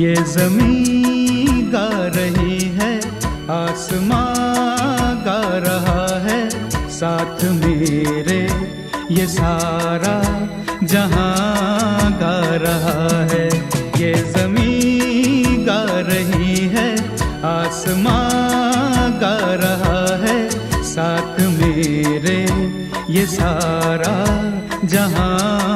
ये ज़मीं गा रही है, आसमां गा रहा है, साथ मेरे ये सारा जहां गा रहा है। ये ज़मीं गा रही है, आसमां गा रहा है, साथ मेरे ये सारा जहां